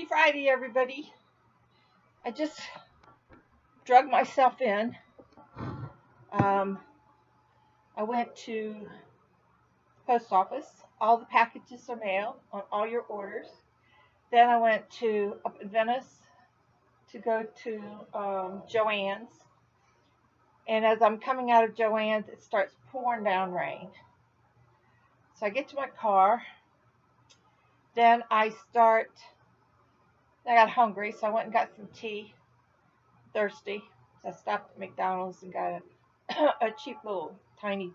Happy Friday, everybody. I just drug myself in. Um, I went to the post office. All the packages are mailed on all your orders. Then I went to up in Venice to go to Joanne's. And as I'm coming out of Joanne's, it starts pouring down rain. So I get to my car. Then I got hungry, so I went and got some tea. Thirsty. So I stopped at McDonald's and got a cheap little tiny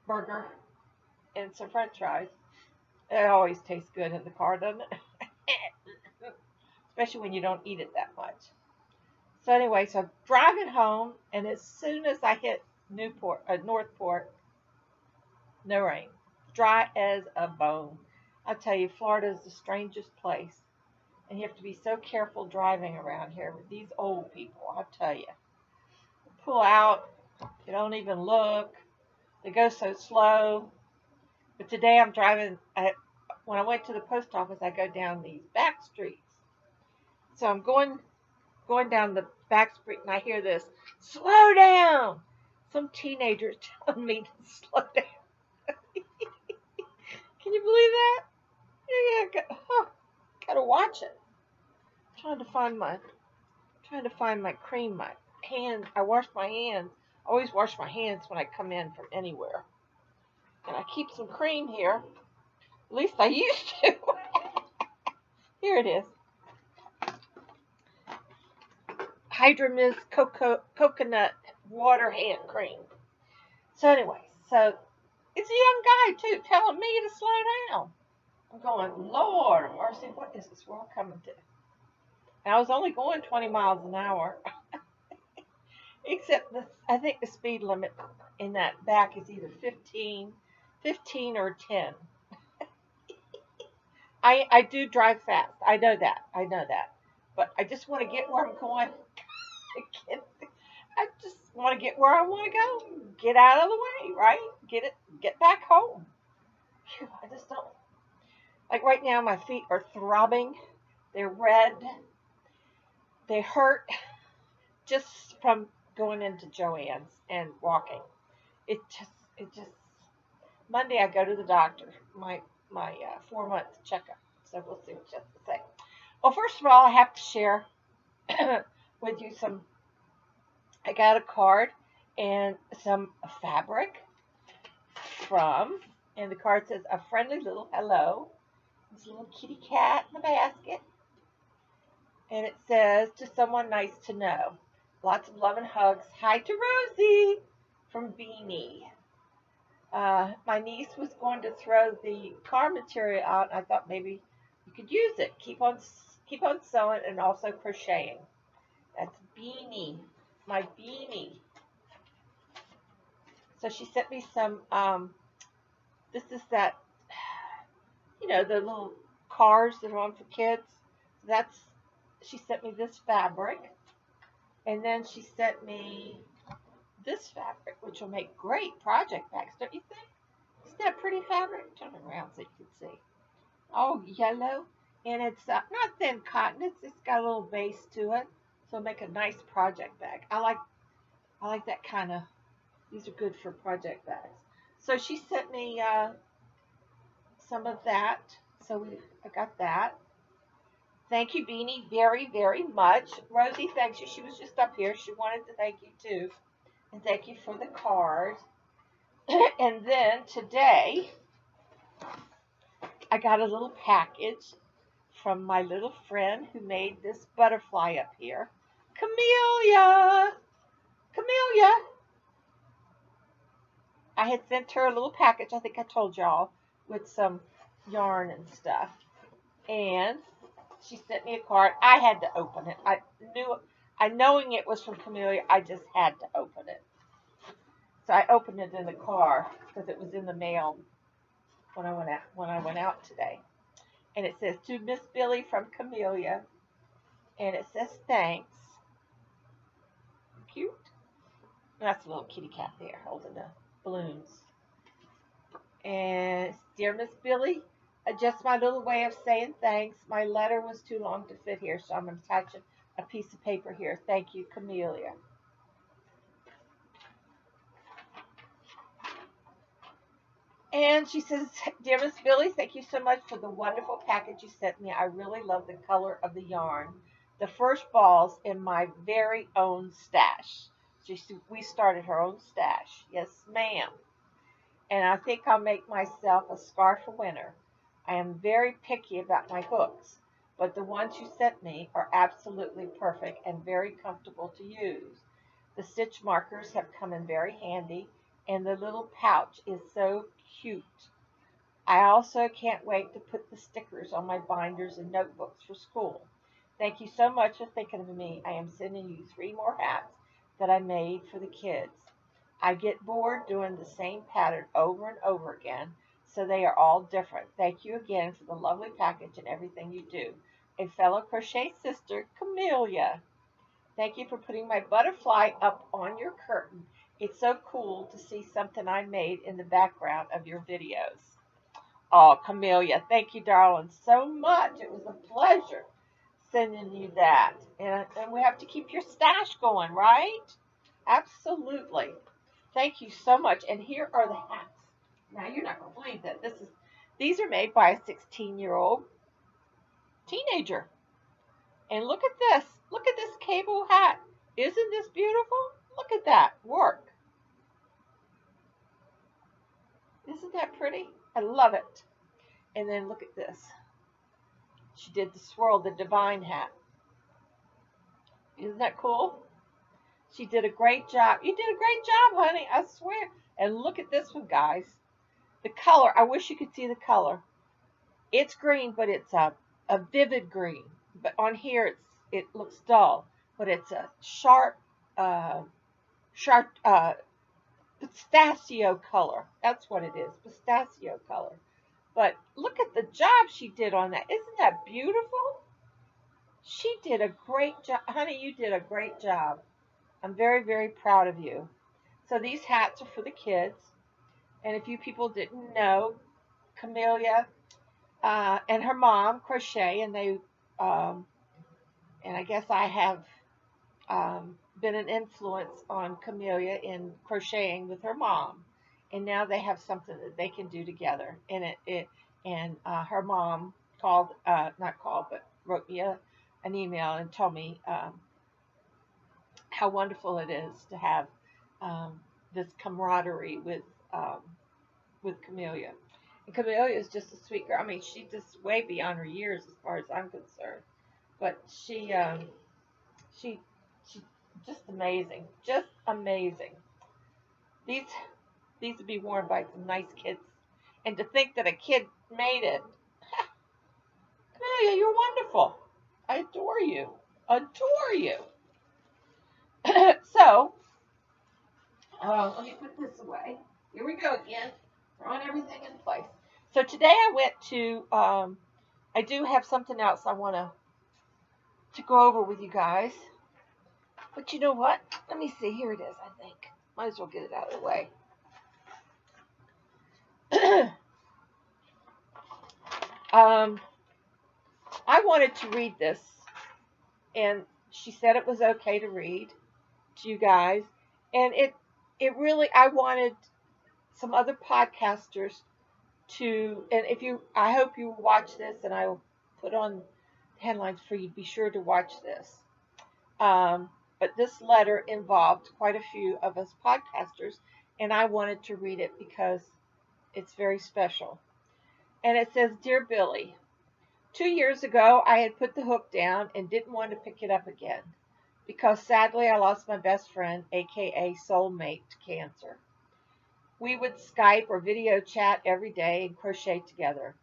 burger and some french fries. It always tastes good in the car, doesn't it? Especially when you don't eat it that much. So anyway, so I'm driving home, and as soon as I hit Northport, no rain. Dry as a bone. I tell you, Florida is the strangest place. And you have to be so careful driving around here with these old people, I tell you. Pull out, you don't even look. They go so slow. But today I'm driving, when I went to the post office, I go down these back streets. So I'm going down the back street and I hear this, slow down. Some teenagers telling me to slow down. Can you believe that? Yeah, gotta watch it. Trying to find my cream, my hand. I wash my hands. I always wash my hands when I come in from anywhere. And I keep some cream here. At least I used to. Here it is. Hydro Mist coconut water hand cream. So anyway, so it's a young guy too telling me to slow down. I'm going, Lord mercy, what is this world coming to? And I was only going 20 miles an hour. Except I think the speed limit in that back is either 15 or 10. I do drive fast. I know that. But I just want to get where I'm going. I just want to get where I want to go. Get out of the way, right? Get back home. Phew, I just don't. Like right now, my feet are throbbing. They're red. They hurt just from going into Joanne's and walking. It just. Monday I go to the doctor. My 4-month checkup. So we'll see what she has to say. Well, first of all, I have to share with you some. I got a card and some fabric from, and the card says, a friendly little hello. There's a little kitty cat in the basket. And it says, to someone nice to know. Lots of love and hugs. Hi to Rosie from Beanie. My niece was going to throw the car material out. I thought maybe you could use it. Keep on sewing and also crocheting. That's Beanie. My Beanie. So she sent me some, this is that, the little cars that are on for kids. She sent me this fabric. And then she sent me this fabric, which will make great project bags, don't you think? Isn't that pretty fabric? Turn it around so you can see. Oh, yellow. And it's not thin cotton. It's got a little base to it. So it'll make a nice project bag. I like that kind of, these are good for project bags. So she sent me some of that. So I got that. Thank you, Beanie, very, very much. Rosie, thanks you. She was just up here. She wanted to thank you, too. And thank you for the card. And then today, I got a little package from my little friend who made this butterfly up here. Camellia! I had sent her a little package, I think I told y'all, with some yarn and stuff. And she sent me a card. I had to open it. Knowing it was from Camellia, I just had to open it. So I opened it in the car because it was in the mail when I went out today. And it says, to Miss Billie from Camellia. And it says, thanks. Cute. And that's a little kitty cat there holding the balloons. And dear Miss Billie, just my little way of saying thanks. My letter was too long to fit here, so I'm attaching a piece of paper here. Thank you, Camellia. And she says, Dear Miss Billie, thank you so much for the wonderful package you sent me. I really love the color of the yarn. The first ball's in my very own stash. We started her own stash. Yes, ma'am. And I think I'll make myself a scarf for winter. I am very picky about my hooks, but the ones you sent me are absolutely perfect and very comfortable to use. The stitch markers have come in very handy, and the little pouch is so cute. I also can't wait to put the stickers on my binders and notebooks for school. Thank you so much for thinking of me. I am sending you 3 more hats that I made for the kids. I get bored doing the same pattern over and over again, so they are all different. Thank you again for the lovely package and everything you do. A fellow crochet sister, Camellia. Thank you for putting my butterfly up on your curtain. It's so cool to see something I made in the background of your videos. Oh, Camellia, thank you, darling, so much. It was a pleasure sending you that. And we have to keep your stash going, right? Absolutely. Thank you so much. And here are the hats. Now you're not going to believe that these are made by a 16-year-old teenager. And look at this. Look at this cable hat. Isn't this beautiful? Look at that work. Isn't that pretty? I love it. And then look at this. She did the swirl, the divine hat. Isn't that cool? She did a great job. You did a great job, honey. I swear. And look at this one, guys. The color. I wish you could see the color. It's green, but it's a vivid green. But on here, it looks dull. But it's a sharp pistachio color. That's what it is, pistachio color. But look at the job she did on that. Isn't that beautiful? She did a great job. Honey, you did a great job. I'm very, very proud of you. So these hats are for the kids. And if you people didn't know, Camellia and her mom crochet, and I guess I have been an influence on Camellia in crocheting with her mom, and now they have something that they can do together. And her mom not called, but wrote me an email and told me how wonderful it is to have this camaraderie with Camellia. And Camellia is just a sweet girl. I mean, she's just way beyond her years as far as I'm concerned. But she just amazing, just amazing. These these would be worn by some nice kids, and to think that a kid made it. Camellia, you're wonderful. I adore you, adore you. So let me put this away. Here we go again, throwing everything in place. So today I went to. I do have something else I want to go over with you guys. But you know what? Let me see. Here it is, I think. Might as well get it out of the way. I wanted to read this, and she said it was okay to read to you guys. And it really, I wanted some other podcasters to, and I hope you watch this, and I will put on headlines for you. Be sure to watch this. But this letter involved quite a few of us podcasters, and I wanted to read it because it's very special. And it says, Dear Billie, 2 years ago I had put the hook down and didn't want to pick it up again because sadly I lost my best friend, aka soulmate, to cancer. We would Skype or video chat every day and crochet together.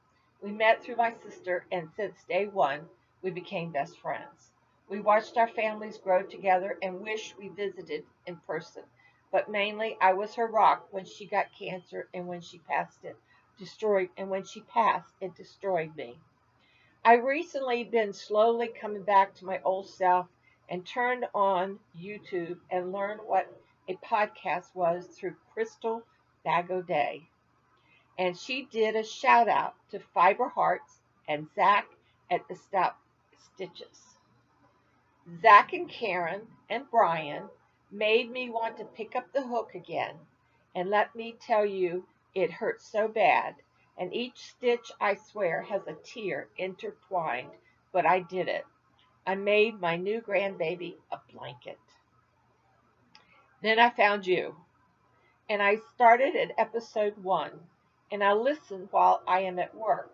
We met through my sister, and since day one, we became best friends. We watched our families grow together and wish we visited in person. But mainly, I was her rock when she got cancer and when she passed, it destroyed me. I recently been slowly coming back to my old self and turned on YouTube and learned what a podcast was through Crystal Bagoday. and she did a shout out to Fiber Hearts and Zach at the Stout Stitches. Zach and Karen and Brian made me want to pick up the hook again, and let me tell you, it hurt so bad, and each stitch, I swear, has a tear intertwined, but I did it. I made my new grandbaby a blanket. Then I found you, and I started at episode 1, and I listen while I am at work.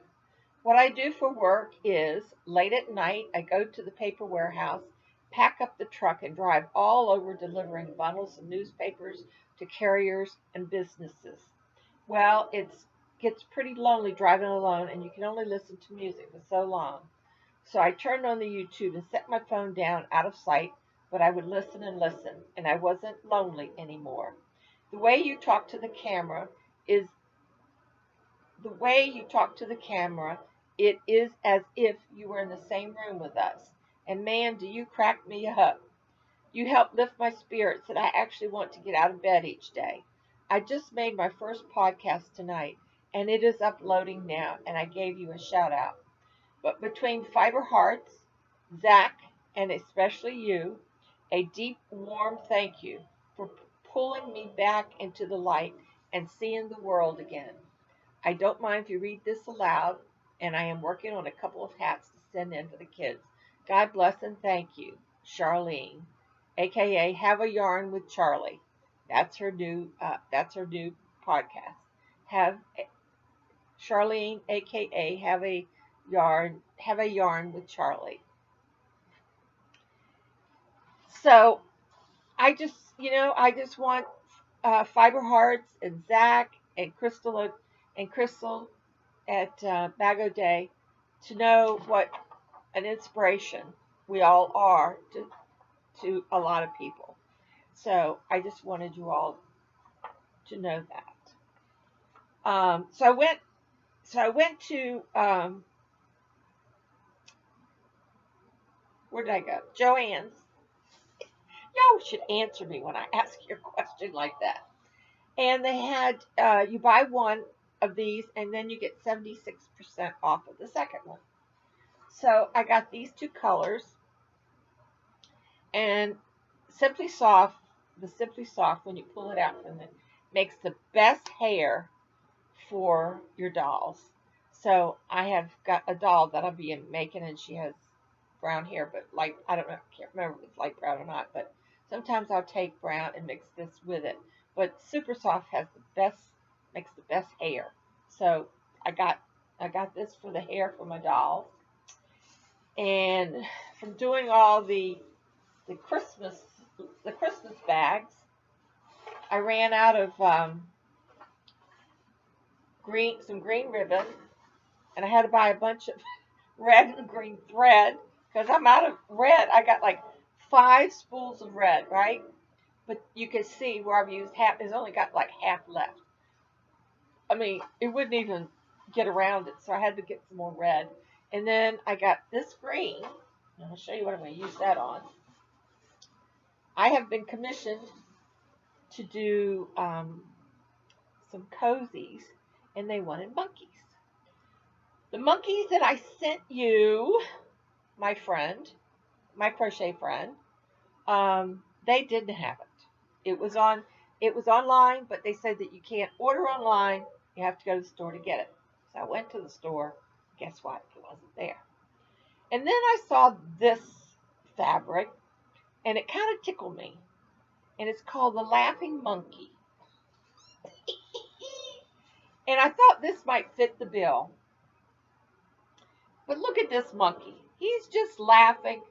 What I do for work is, late at night, I go to the paper warehouse, pack up the truck, and drive all over delivering bundles of newspapers to carriers and businesses. Well, it gets pretty lonely driving alone, and you can only listen to music for so long. So I turned on the YouTube and set my phone down out of sight, but I would listen and listen, and I wasn't lonely anymore. The way you talk to the camera is the way you talk to the camera, it is as if you were in the same room with us. And man, do you crack me up. You help lift my spirits that I actually want to get out of bed each day. I just made my first podcast tonight, and it is uploading now, and I gave you a shout out. But between Fiber Hearts, Zach, and especially you, a deep, warm thank you for pulling me back into the light and seeing the world again. I don't mind if you read this aloud, and I am working on a couple of hats to send in for the kids. God bless and thank you, Charlene, aka Have a Yarn with Charlie. That's her new. That's her new podcast. Have Charlene, aka Have a Yarn with Charlie. So I just want Fiber Hearts and Zach and Crystal at Bago Day to know what an inspiration we all are to a lot of people. So I just wanted you all to know that. So I went to where did I go? Joanne's. Y'all should answer me when I ask you a question like that. And they had you buy one of these and then you get 76% off of the second one. So I got these two colors, and the Simply Soft, when you pull it out from it, makes the best hair for your dolls. So I have got a doll that I'll be making, and she has brown hair, but light. I don't know, can't remember if it's light brown or not. But sometimes I'll take brown and mix this with it. But Super Soft makes the best hair. So I got this for the hair for my dolls, and from doing all the Christmas the Christmas bags, I ran out of some green ribbon, and I had to buy a bunch of red and green thread because I'm out of red. I got like 5 spools of red, right? But you can see where I've used half. It's only got like half left. I mean, it wouldn't even get around it, so I had to get some more red. And then I got this green, and I'll show you what I'm going to use that on. I have been commissioned to do some cozies, and they wanted monkeys. The monkeys that I sent you, my crochet friend, they didn't have it. It was online, but they said that you can't order online. You have to go to the store to get it. So I went to the store. Guess what? It wasn't there. And then I saw this fabric, and it kind of tickled me. And it's called the Laughing Monkey. And I thought this might fit the bill. But look at this monkey. He's just laughing.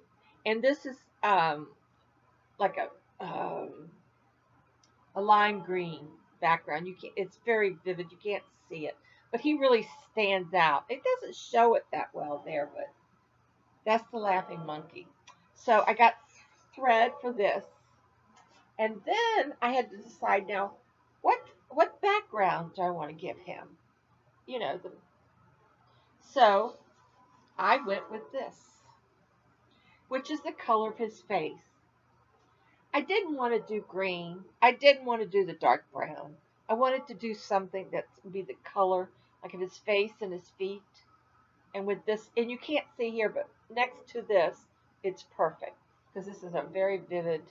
And this is like a lime green background. It's very vivid. You can't see it. But he really stands out. It doesn't show it that well there, but that's the Laughing Monkey. So I got thread for this. And then I had to decide now, what background do I want to give him? So I went with this, which is the color of his face. I didn't want to do green. I didn't want to do the dark brown. I wanted to do something that would be the color, like of his face and his feet. And with this, and you can't see here, but next to this, it's perfect because this is a very vivid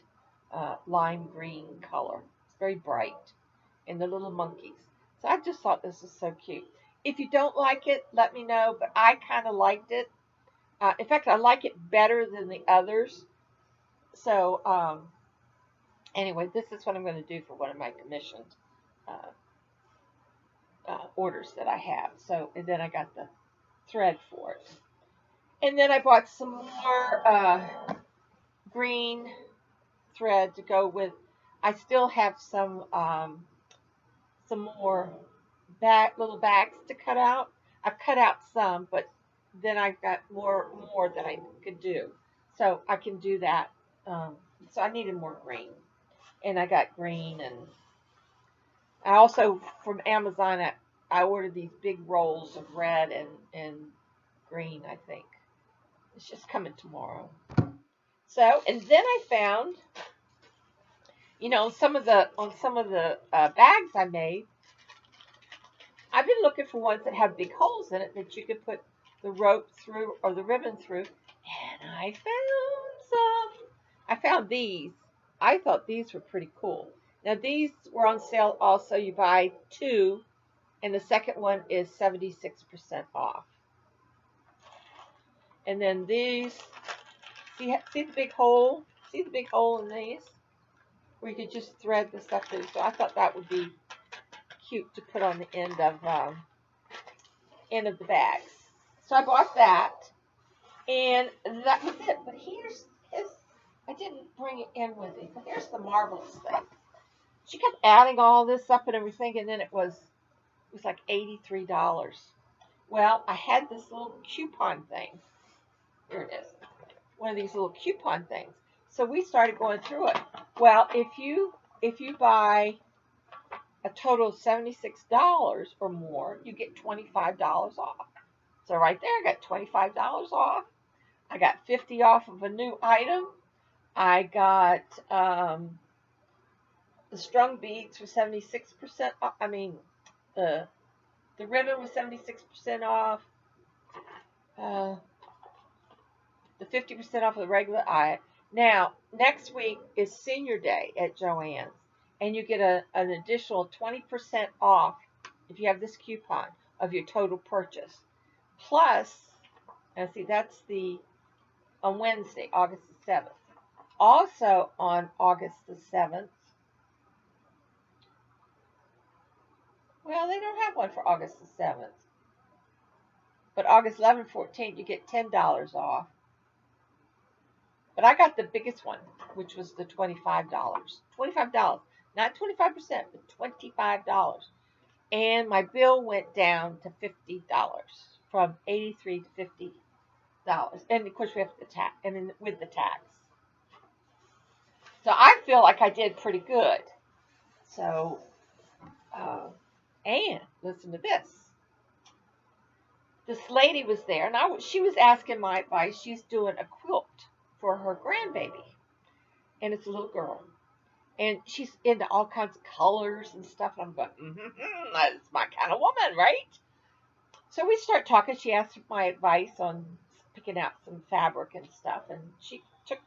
lime green color. It's very bright, and the little monkeys. So I just thought this was so cute. If you don't like it, let me know. But I kind of liked it. In fact, I like it better than the others. So anyway, this is what I'm going to do for one of my commissioned uh, orders that I have. So, and then I got the thread for it. And then I bought some more green thread to go with. I still have some more little bags to cut out. I've cut out some, but then I've got more that I could do. So I can do that. So I needed more green, and I got green, and I also from Amazon I ordered these big rolls of red and green. I think it's just coming tomorrow. So and then I found, on some of the bags I made, I've been looking for ones that have big holes in it that you could put the rope through or the ribbon through, and I found some. I found these. I thought these were pretty cool. Now these were on sale also. You buy two, and the second one is 76% off. And then these, see the big hole? See the big hole in these? Where you could just thread the stuff through. So I thought that would be cute to put on the end of the bags. So I bought that, and that was it. But I didn't bring it in with me. But here's the marvelous thing. She kept adding all this up and everything, and then it was like $83. Well, I had this little coupon thing. Here it is. One of these little coupon things. So we started going through it. Well, if you buy a total of $76 or more, you get $25 off. So right there, I got $25 off. I got 50 off of a new item. I got the strung beads for 76% off. I mean, the ribbon was 76% off. The 50% off of the regular item. Now, next week is Senior Day at Joanne's, and you get an additional 20% off if you have this coupon of your total purchase. Plus, and see, that's on Wednesday, August the 7th. Also on August the 7th, well, they don't have one for August the 7th, but August 11th, 14th, you get $10 off. But I got the biggest one, which was the $25. $25. Not 25%, but $25. And my bill went down to $50 from $83 to $50. And of course we have the tax, and then with the tax. So I feel like I did pretty good. So, and listen to this. This lady was there, and she was asking my advice. She's doing a quilt for her grandbaby, and it's a little girl, and she's into all kinds of colors and stuff. And I'm going, that's my kind of woman, right? So we start talking. She asked my advice on picking out some fabric and stuff, and she took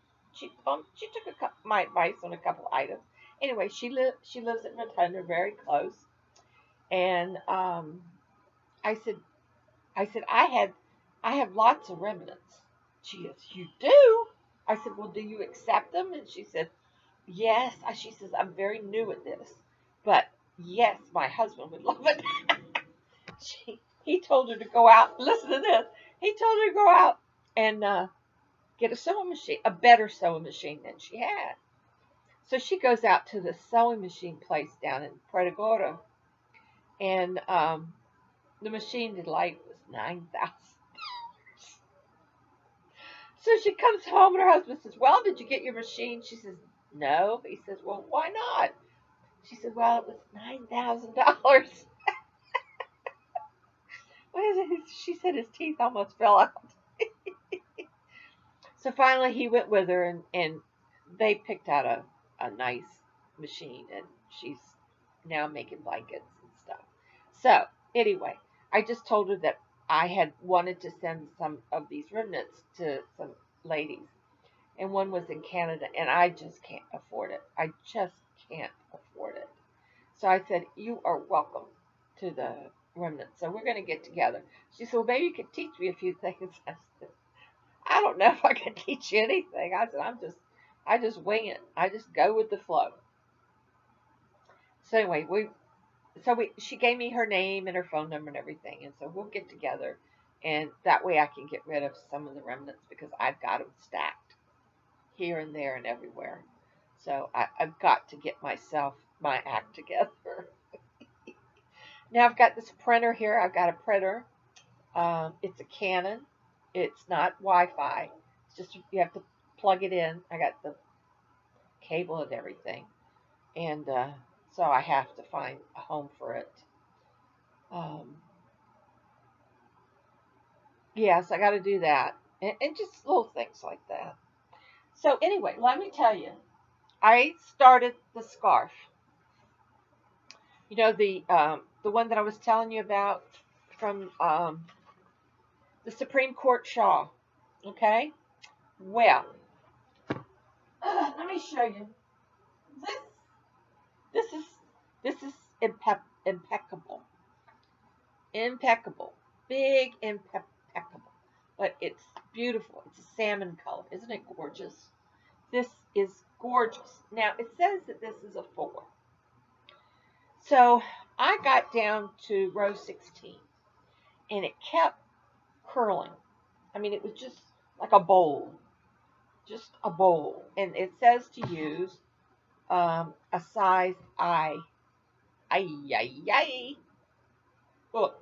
my advice on a couple items. Anyway, she lives in Rotunda, very close, and I said I have lots of remnants. She goes, you do? I said, well, do you accept them? And she said, yes. She says, I'm very new at this, but yes, my husband would love it. He told her to go out. Listen to this. He told her to go out and get a sewing machine, a better sewing machine than she had. So she goes out to the sewing machine place down in Puerto Gordo, and the machine delight was $9,000. So she comes home and her husband says, well, did you get your machine? She says, no. He says, well, why not? She said, well, it was $9,000. She said his teeth almost fell out. So finally he went with her, and they picked out a nice machine, and now I'm making blankets and stuff. So anyway, I just told her that I had wanted to send some of these remnants to some ladies, and one was in Canada, and I just can't afford it. I just can't afford it. So I said, "You are welcome to the remnants. So we're going to get together." She said, "Well, maybe you could teach me a few things." I said, "I don't know if I can teach you anything." I said, I just wing it. I just go with the flow." So anyway, she gave me her name and her phone number and everything, and so we'll get together, and that way I can get rid of some of the remnants because I've got them stacked here and there and everywhere. So I've got to get my act together. Now I've got this printer here. I've got a printer. It's a Canon. It's not Wi-Fi. It's just you have to plug it in. I got the cable and everything, and so I have to find a home for it. Um, yes, I got to do that, and just little things like that. So anyway, let me tell you, I started the scarf. You know the one that I was telling you about from the Supreme Court Shaw. Okay. Well, let me show you. This this is this is impeccable, impeccable, big impeccable. But it's beautiful. It's a salmon color, isn't it gorgeous? This is gorgeous. Now it says that this is a 4. So I got down to row 16, and it kept curling. I mean, it was just like just a bowl. And it says to use a size I, I, book.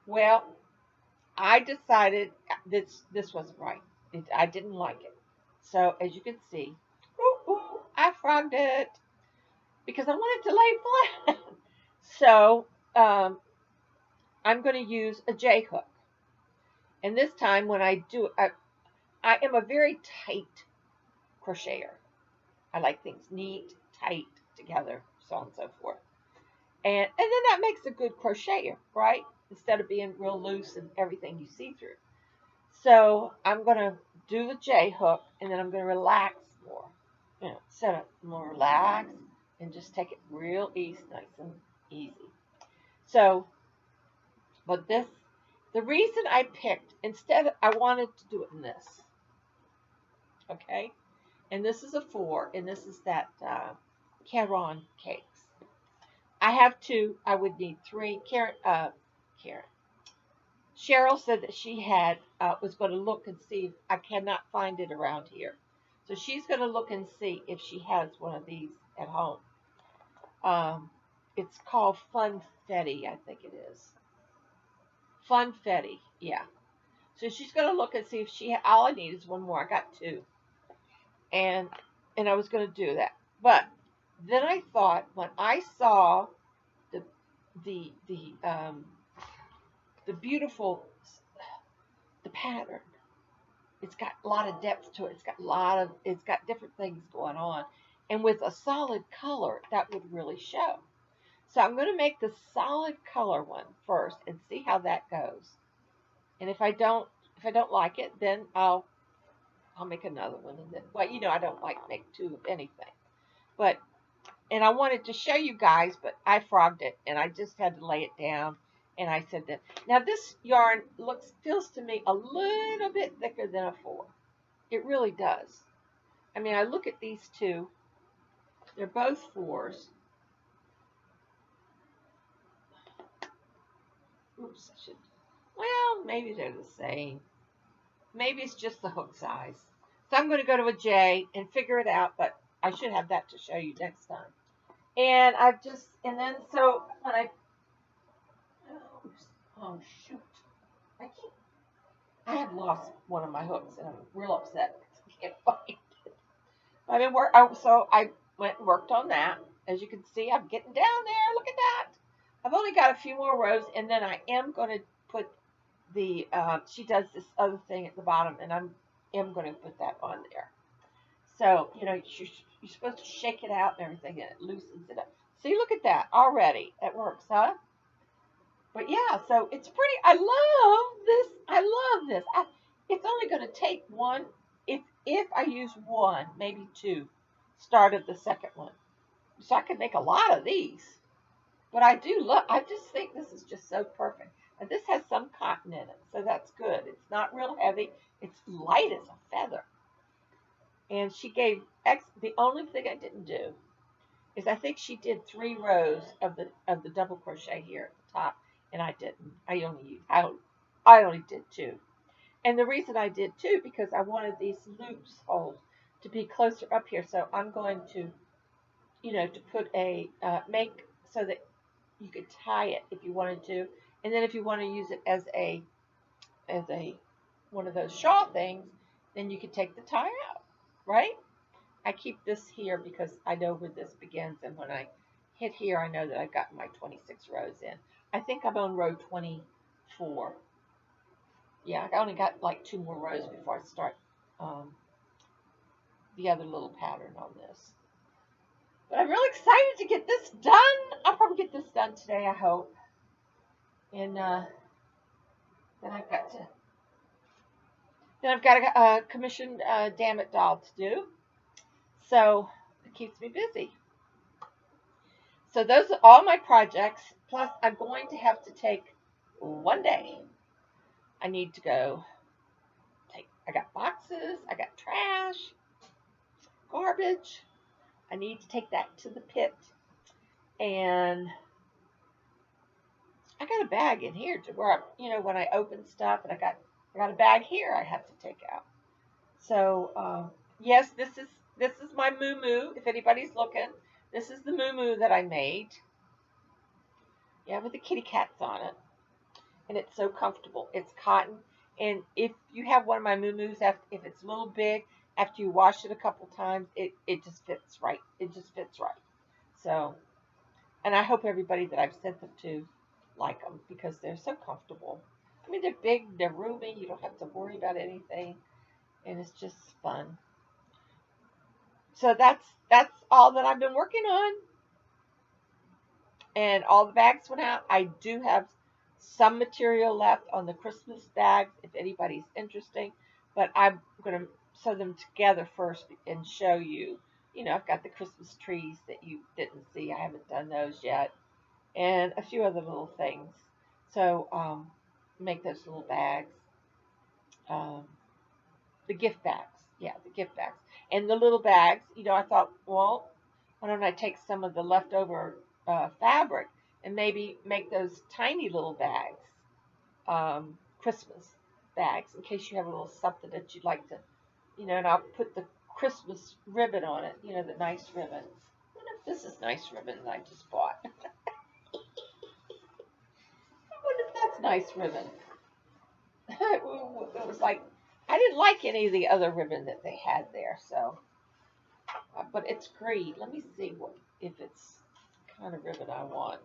Well, I decided this wasn't right. I didn't like it. So as you can see, I frogged it because I wanted to lay flat. So I'm going to use a J hook. And this time when I do it, I am a very tight crocheter. I like things neat, tight, together, so on and so forth. And then that makes a good crocheter, right? Instead of being real loose and everything you see through. So I'm going to do the J hook, and then I'm going to relax more. Set up more relax and just take it real easy, nice and easy. So, but the reason I picked, instead, I wanted to do it in this, okay? And this is a 4, and this is that Caron cakes. I have 2. I would need 3. Karen. Cheryl said that she was going to look and see if I cannot find it around here. So she's going to look and see if she has one of these at home. It's called Funfetti, I think it is. Funfetti, yeah. So she's going to look and see if all I need is one more. I got 2. And I was going to do that. But then I thought when I saw the the the um, the beautiful the pattern, it's got a lot of depth to it. It's got different things going on, and with a solid color that would really show. So I'm going to make the solid color one first and see how that goes. And if I don't like it, then I'll make another one. And then, well, I don't like to make 2 of anything, but and I wanted to show you guys, but I frogged it and I just had to lay it down. And I said that now this yarn feels to me a little bit thicker than a 4. It really does. I mean, I look at these 2; they're both 4s. Oops, I should. Well, maybe they're the same. Maybe it's just the hook size. So I'm going to go to a J and figure it out, but I should have that to show you next time. And and then so when oh shoot, I can't, I have lost one of my hooks and I'm real upset because I can't find it. So I went and worked on that. As you can see, I'm getting down there. Look at that. I've only got a few more rows, and then I am going to put she does this other thing at the bottom, and am going to put that on there. So, you're supposed to shake it out and everything, and it loosens it up. See, look at that already. It works, huh? But yeah, so it's pretty. I love this. I love this. It's only going to take one. If I use one, maybe two, start of the second one, so I can make a lot of these. But I do love. I just think this is just so perfect. And this has some cotton in it, so that's good. It's not real heavy. It's light as a feather. And she gave X. The only thing I didn't do is I think she did 3 rows of the double crochet here at the top, and I didn't. I only did 2. And the reason I did 2 because I wanted these loops holes to be closer up here. So I'm going to, to put a make so that you could tie it if you wanted to, and then if you want to use it as a one of those shawl things, then you could take the tie out, right? I keep this here because I know where this begins, and when I hit here, I know that I've got my 26 rows in. I think I'm on row 24. Yeah, I only got like 2 more rows before I start um, the other little pattern on this. But I'm really excited to get this done. I'll probably get this done today, I hope. And then I've got to then I've got a commissioned Damn It doll to do. So it keeps me busy. So those are all my projects. Plus, I'm going to have to take one day. I need to go take. I got boxes. I got trash, garbage. I need to take that to the pit, and I got a bag in here to where when I open stuff, and I got a bag here I have to take out. So yes, this is my moo. If anybody's looking, this is the moo that I made. Yeah, with the kitty cats on it, and it's so comfortable. It's cotton, and if you have one of my moo if it's a little big, after you wash it a couple times, it just fits right. It just fits right. So, and I hope everybody that I've sent them to like them because they're so comfortable. I mean, they're big, they're roomy. You don't have to worry about anything, and it's just fun. So that's all that I've been working on, and all the bags went out. I do have some material left on the Christmas bags if anybody's interested, but I'm going to sew them together first and show you. I've got the Christmas trees that you didn't see. I haven't done those yet, and a few other little things. So make those little bags, um, the gift bags. Yeah, the gift bags and the little bags. I thought, well, why don't I take some of the leftover fabric and maybe make those tiny little bags, Christmas bags, in case you have a little something that you'd like to, and I'll put the Christmas ribbon on it, the nice ribbon. I wonder if this is nice ribbon that I just bought. I wonder if that's nice ribbon. It was like, I didn't like any of the other ribbon that they had there, so, but it's green. Let me see if it's the kind of ribbon I want.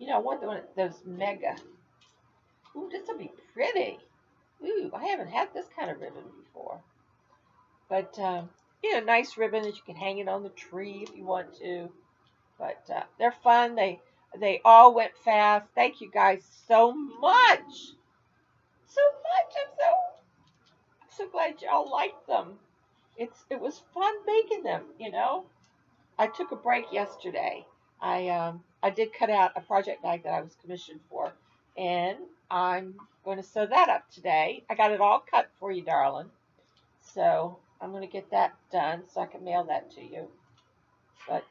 I want those mega. Ooh, this will be pretty. Ooh, I haven't had this kind of ribbon before. But, nice ribbon that you can hang it on the tree if you want to. But they're fun. They all went fast. Thank you guys so much. So much. I'm so glad y'all liked them. It was fun making them. I took a break yesterday. I did cut out a project bag that I was commissioned for, and I'm going to sew that up today. I got it all cut for you, darling. So I'm going to get that done so I can mail that to you. But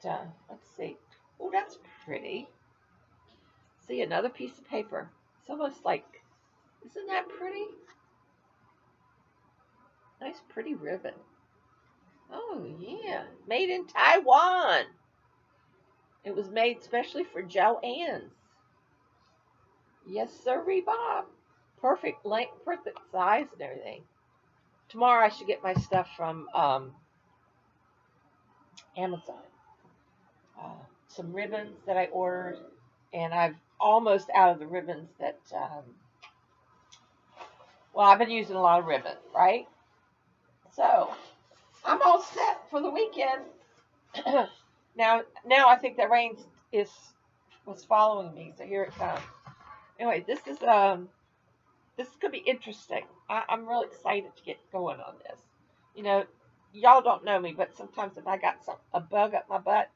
let's see. Oh, that's pretty. See, another piece of paper. It's almost like, isn't that pretty? Nice, pretty ribbon. Oh, yeah. Made in Taiwan. It was made specially for Joanne's. Yes, sir, Bob. Perfect length, perfect size, and everything. Tomorrow I should get my stuff from Amazon. Some ribbons that I ordered, and I've almost out of the ribbons that. I've been using a lot of ribbon, right? So I'm all set for the weekend. Now I think that rain is was following me. So here it comes. Anyway, this is gonna be interesting. I'm really excited to get going on this. You know, y'all don't know me, but sometimes if I got a bug up my butt,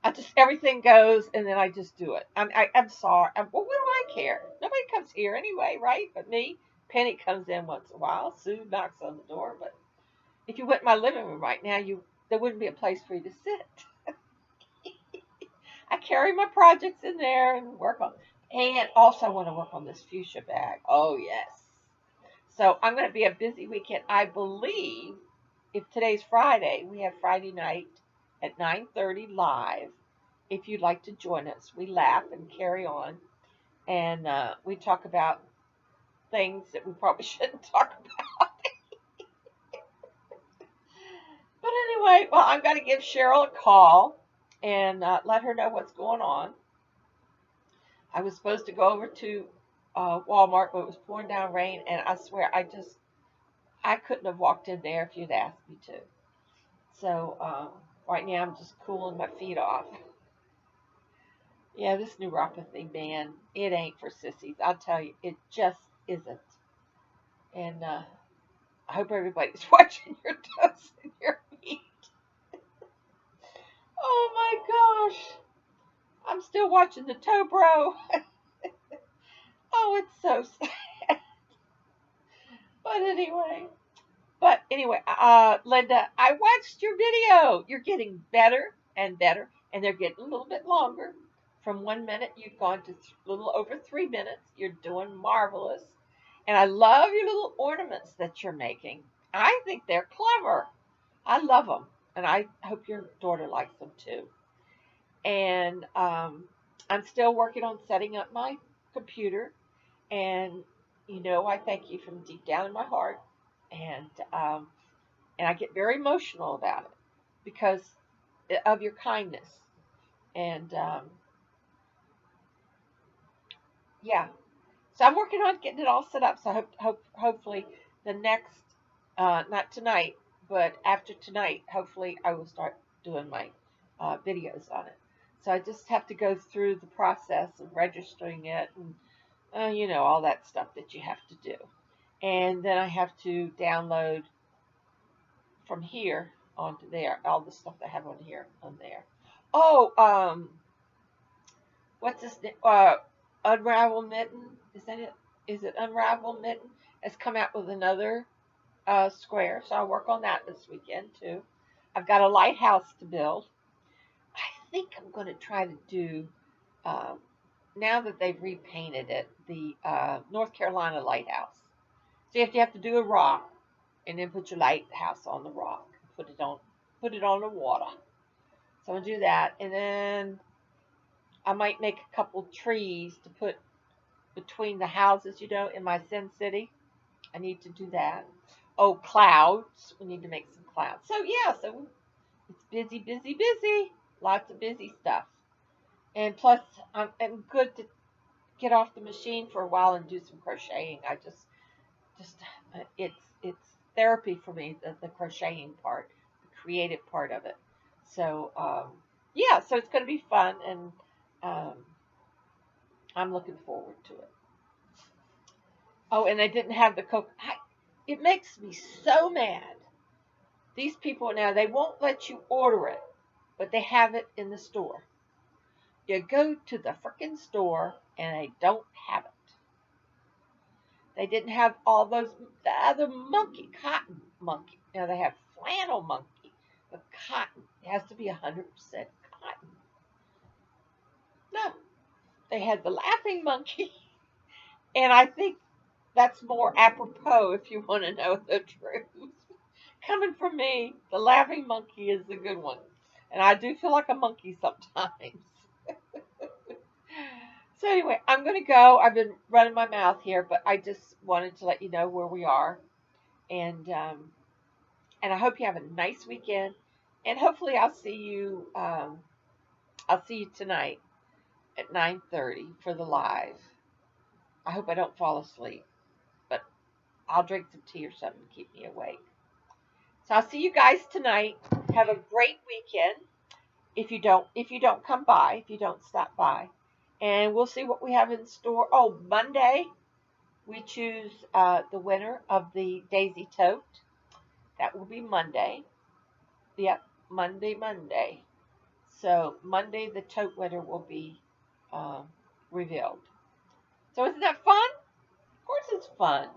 I just everything goes, and then I just do it. I'm sorry. Well, what do I care? Nobody comes here anyway, right? But me. Penny comes in once in a while. Sue knocks on the door. But if you went in my living room right now, there wouldn't be a place for you to sit. I carry my projects in there and work on. And also want to work on this fuchsia bag. Oh yes. So I'm going to be a busy weekend. I believe if today's Friday, we have Friday night at 9:30 live. If you'd like to join us, we laugh and carry on, and we talk about things that we probably shouldn't talk about. But anyway, well, I'm going to give Cheryl a call and let her know what's going on. I was supposed to go over to Walmart, but it was pouring down rain, and I swear I couldn't have walked in there if you'd asked me to. So right now I'm just cooling my feet off. Yeah, this neuropathy, man, it ain't for sissies. I'll tell you, it just isn't. And I hope everybody's watching your toes and your feet. Oh my gosh. I'm still watching the toe bro. Oh, it's so sad. But anyway, Linda, I watched your video. You're getting better and better, and they're getting a little bit longer. From 1 minute, you've gone to a little over 3 minutes. You're doing marvelous. And I love your little ornaments that you're making. I think they're clever. I love them. And I hope your daughter likes them too. And I'm still working on setting up my computer. And, I thank you from deep down in my heart. And, um, and I get very emotional about it because of your kindness. And yeah, so I'm working on getting it all set up. So hopefully the next, not tonight, but after tonight, hopefully I will start doing my videos on it. So I just have to go through the process of registering it and, all that stuff that you have to do. And then I have to download from here onto there, all the stuff I have on here, on there. Oh, what's this? Unravel Mitten. Is that it? Is it Unravel Mitten? Has come out with another square, so I'll work on that this weekend too. I've got a lighthouse to build. I think I'm going to try to do, um, now that they've repainted it, the North Carolina lighthouse. So you have to do a rock, and then put your lighthouse on the rock. Put it on the water. So I'm gonna do that, and then I might make a couple trees to put between the houses, in my Sin City. I need to do that. Oh, clouds. We need to make some clouds. So yeah, so it's busy, busy, busy. Lots of busy stuff. And plus, I'm good to get off the machine for a while and do some crocheting. Just it's therapy for me, the crocheting part, the creative part of it. So yeah, so it's going to be fun, and um, I'm looking forward to it. Oh, and they didn't have the Coke. It makes me so mad. These people now, they won't let you order it, but they have it in the store. You go to the frickin' store and they don't have it. They didn't have all the other monkey, cotton monkey. Now they have flannel monkey, but cotton. It has to be 100% cotton. No, they had the laughing monkey, and I think that's more apropos if you want to know the truth. Coming from me, the laughing monkey is the good one. And I do feel like a monkey sometimes. So anyway, I'm going to go. I've been running my mouth here, but I just wanted to let you know where we are. And and I hope you have a nice weekend. And hopefully I'll see you tonight at 9:30 for the live. I hope I don't fall asleep, but I'll drink some tea or something to keep me awake. So I'll see you guys tonight. Have a great weekend. If you don't come by, if you don't stop by, and we'll see what we have in store. Oh, Monday we choose the winner of the Daisy Tote. That will be Monday. Yep, Monday. So Monday the tote winner will be revealed. So isn't that fun? Of course it's fun.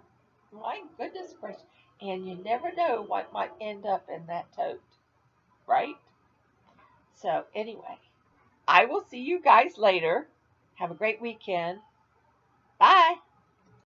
My goodness gracious. And you never know what might end up in that tote, right? So anyway, I will see you guys later. Have a great weekend. Bye.